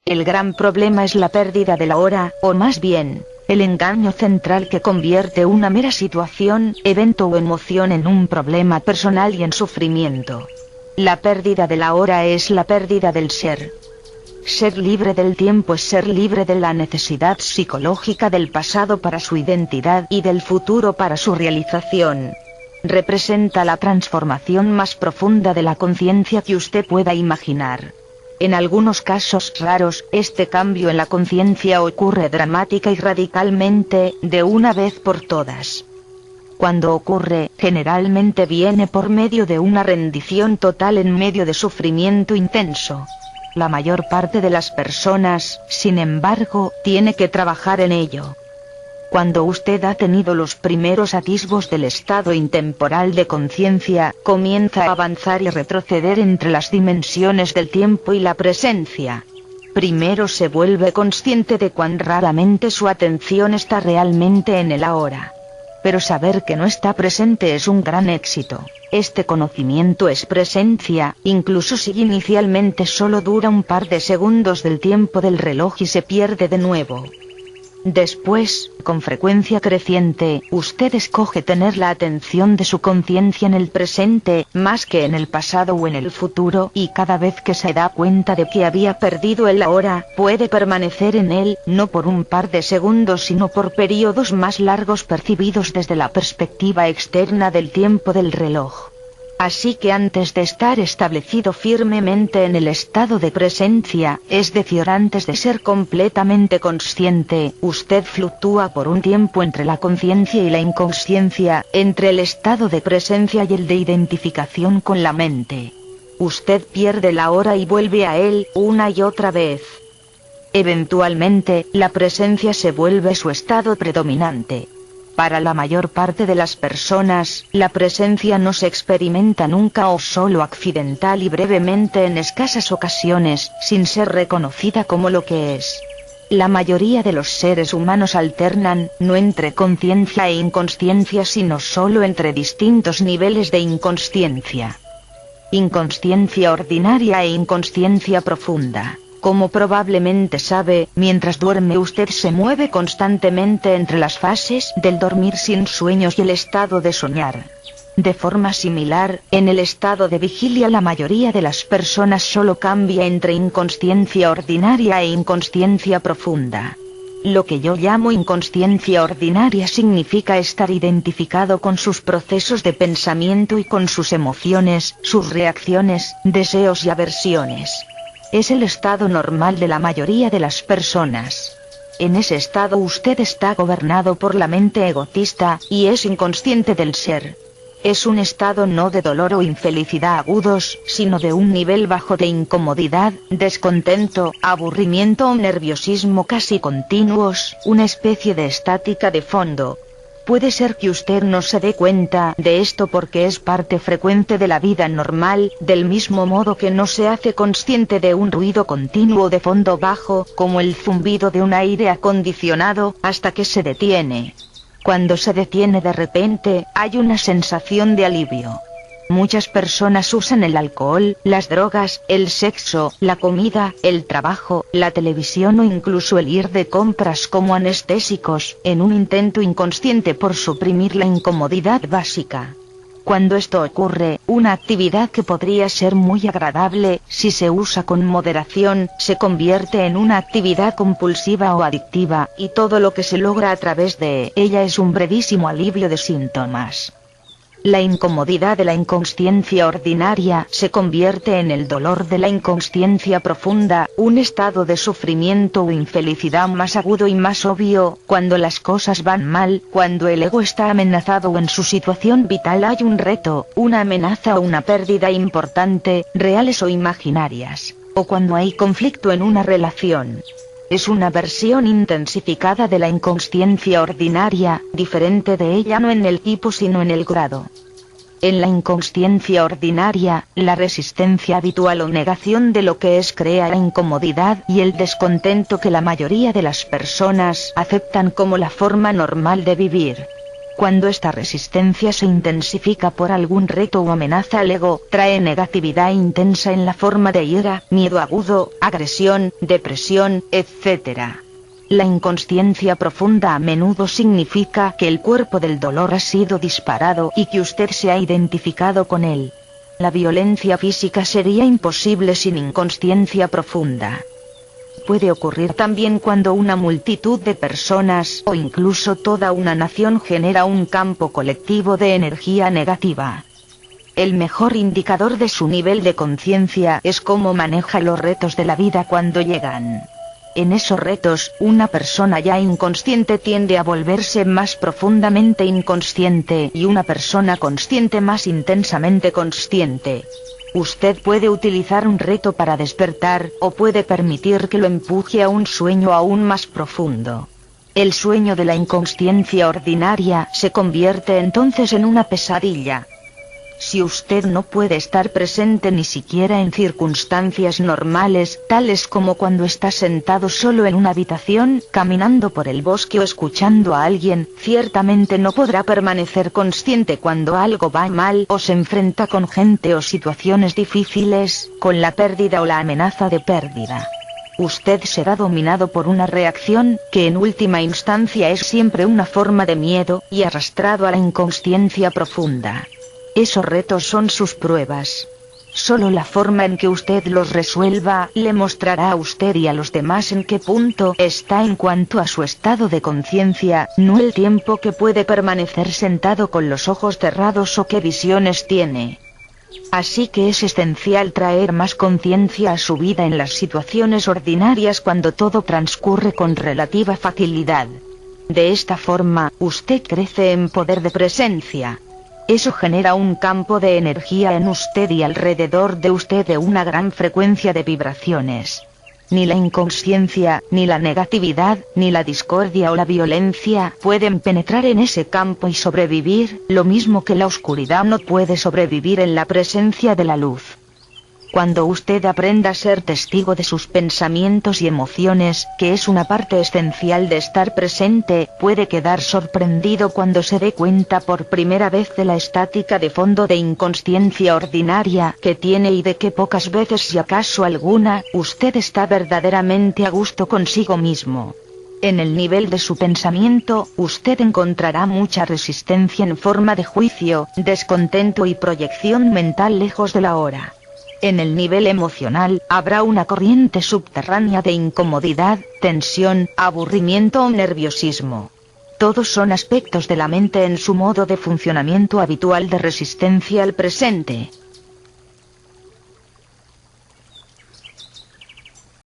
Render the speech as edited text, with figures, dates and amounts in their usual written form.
El gran problema es la pérdida de la hora, o más bien, el engaño central que convierte una mera situación, evento o emoción en un problema personal y en sufrimiento. La pérdida de la hora es la pérdida del ser. Ser libre del tiempo es ser libre de la necesidad psicológica del pasado para su identidad y del futuro para su realización. Representa la transformación más profunda de la conciencia que usted pueda imaginar. En algunos casos raros, este cambio en la conciencia ocurre dramática y radicalmente, de una vez por todas. Cuando ocurre, generalmente viene por medio de una rendición total en medio de sufrimiento intenso. La mayor parte de las personas, sin embargo, tiene que trabajar en ello. Cuando usted ha tenido los primeros atisbos del estado intemporal de conciencia, comienza a avanzar y retroceder entre las dimensiones del tiempo y la presencia. Primero se vuelve consciente de cuán raramente su atención está realmente en el ahora. Pero saber que no está presente es un gran éxito. Este conocimiento es presencia, incluso si inicialmente solo dura un par de segundos del tiempo del reloj y se pierde de nuevo. Después, con frecuencia creciente, usted escoge tener la atención de su conciencia en el presente, más que en el pasado o en el futuro, y cada vez que se da cuenta de que había perdido el ahora, puede permanecer en él, no por un par de segundos sino por periodos más largos percibidos desde la perspectiva externa del tiempo del reloj. Así que antes de estar establecido firmemente en el estado de presencia, es decir, antes de ser completamente consciente, usted fluctúa por un tiempo entre la conciencia y la inconsciencia, entre el estado de presencia y el de identificación con la mente. Usted pierde la hora y vuelve a él, una y otra vez. Eventualmente, la presencia se vuelve su estado predominante. Para la mayor parte de las personas, la presencia no se experimenta nunca o solo accidental y brevemente en escasas ocasiones, sin ser reconocida como lo que es. La mayoría de los seres humanos alternan, no entre conciencia e inconsciencia sino solo entre distintos niveles de inconsciencia. Inconsciencia ordinaria e inconsciencia profunda. Como probablemente sabe, mientras duerme usted se mueve constantemente entre las fases del dormir sin sueños y el estado de soñar. De forma similar, en el estado de vigilia la mayoría de las personas solo cambia entre inconsciencia ordinaria e inconsciencia profunda. Lo que yo llamo inconsciencia ordinaria significa estar identificado con sus procesos de pensamiento y con sus emociones, sus reacciones, deseos y aversiones. Es el estado normal de la mayoría de las personas. En ese estado usted está gobernado por la mente egotista, y es inconsciente del ser. Es un estado no de dolor o infelicidad agudos, sino de un nivel bajo de incomodidad, descontento, aburrimiento o nerviosismo casi continuos, una especie de estática de fondo. Puede ser que usted no se dé cuenta de esto porque es parte frecuente de la vida normal, del mismo modo que no se hace consciente de un ruido continuo de fondo bajo, como el zumbido de un aire acondicionado, hasta que se detiene. Cuando se detiene de repente, hay una sensación de alivio. Muchas personas usan el alcohol, las drogas, el sexo, la comida, el trabajo, la televisión o incluso el ir de compras como anestésicos, en un intento inconsciente por suprimir la incomodidad básica. Cuando esto ocurre, una actividad que podría ser muy agradable, si se usa con moderación, se convierte en una actividad compulsiva o adictiva, y todo lo que se logra a través de ella es un brevísimo alivio de síntomas. La incomodidad de la inconsciencia ordinaria se convierte en el dolor de la inconsciencia profunda, un estado de sufrimiento o infelicidad más agudo y más obvio, cuando las cosas van mal, cuando el ego está amenazado o en su situación vital hay un reto, una amenaza o una pérdida importante, reales o imaginarias, o cuando hay conflicto en una relación. Es una versión intensificada de la inconsciencia ordinaria, diferente de ella no en el tipo sino en el grado. En la inconsciencia ordinaria, la resistencia habitual o negación de lo que es crea la incomodidad y el descontento que la mayoría de las personas aceptan como la forma normal de vivir. Cuando esta resistencia se intensifica por algún reto o amenaza al ego, trae negatividad intensa en la forma de ira, miedo agudo, agresión, depresión, etc. La inconsciencia profunda a menudo significa que el cuerpo del dolor ha sido disparado y que usted se ha identificado con él. La violencia física sería imposible sin inconsciencia profunda. Puede ocurrir también cuando una multitud de personas o incluso toda una nación genera un campo colectivo de energía negativa. El mejor indicador de su nivel de conciencia es cómo maneja los retos de la vida cuando llegan. En esos retos, una persona ya inconsciente tiende a volverse más profundamente inconsciente y una persona consciente más intensamente consciente. Usted puede utilizar un reto para despertar, o puede permitir que lo empuje a un sueño aún más profundo. El sueño de la inconsciencia ordinaria se convierte entonces en una pesadilla. Si usted no puede estar presente ni siquiera en circunstancias normales, tales como cuando está sentado solo en una habitación, caminando por el bosque o escuchando a alguien, ciertamente no podrá permanecer consciente cuando algo va mal o se enfrenta con gente o situaciones difíciles, con la pérdida o la amenaza de pérdida. Usted será dominado por una reacción, que en última instancia es siempre una forma de miedo, y arrastrado a la inconsciencia profunda. Esos retos son sus pruebas. Solo la forma en que usted los resuelva le mostrará a usted y a los demás en qué punto está en cuanto a su estado de conciencia, no el tiempo que puede permanecer sentado con los ojos cerrados o qué visiones tiene. Así que es esencial traer más conciencia a su vida en las situaciones ordinarias cuando todo transcurre con relativa facilidad. De esta forma, usted crece en poder de presencia. Eso genera un campo de energía en usted y alrededor de usted de una gran frecuencia de vibraciones. Ni la inconsciencia, ni la negatividad, ni la discordia o la violencia pueden penetrar en ese campo y sobrevivir, lo mismo que la oscuridad no puede sobrevivir en la presencia de la luz. Cuando usted aprenda a ser testigo de sus pensamientos y emociones, que es una parte esencial de estar presente, puede quedar sorprendido cuando se dé cuenta por primera vez de la estática de fondo de inconsciencia ordinaria que tiene y de que pocas veces si acaso alguna, usted está verdaderamente a gusto consigo mismo. En el nivel de su pensamiento, usted encontrará mucha resistencia en forma de juicio, descontento y proyección mental lejos de la hora. En el nivel emocional, habrá una corriente subterránea de incomodidad, tensión, aburrimiento o nerviosismo. Todos son aspectos de la mente en su modo de funcionamiento habitual de resistencia al presente.